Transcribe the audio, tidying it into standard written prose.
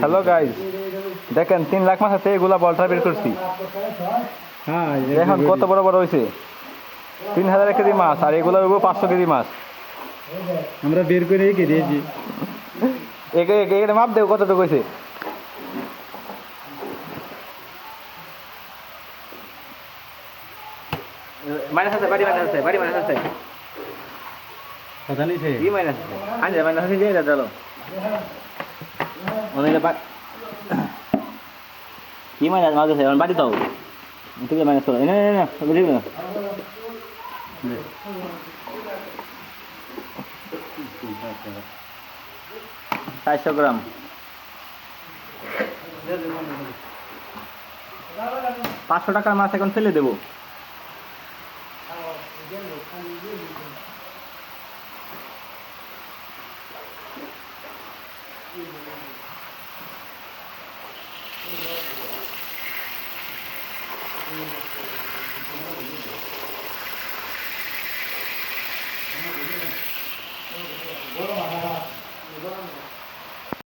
Hello guys, দেখেন 3 লাখ মাছ আছে, এগুলা বলটা বের করছি। হ্যাঁ এখন কত বড় বড় হয়েছে, 3000 কেজি মাছ, আর এগুলো হইব 500 কেজি মাছ। আমরা বের করে রেখে দিয়েছি। এখানে মাপ দেব কতটুকু হয়েছে। মাইনাস আছে, বাড়ি মাইনাস আছে, বাড়ি মাইনাস আছে। কথা নিছে কি মাইনাস আছে? আনজা মাইনাস আছে, দিয়ে দাও। অনেক কি মাইনাস মাছ আছে, বাড়ি দাও। ঠিক আছে, মাইনাস করো। না না না, বুঝলি না। 400 গ্রাম। 500 টাকার মাছ এখন ফেলে দেবো।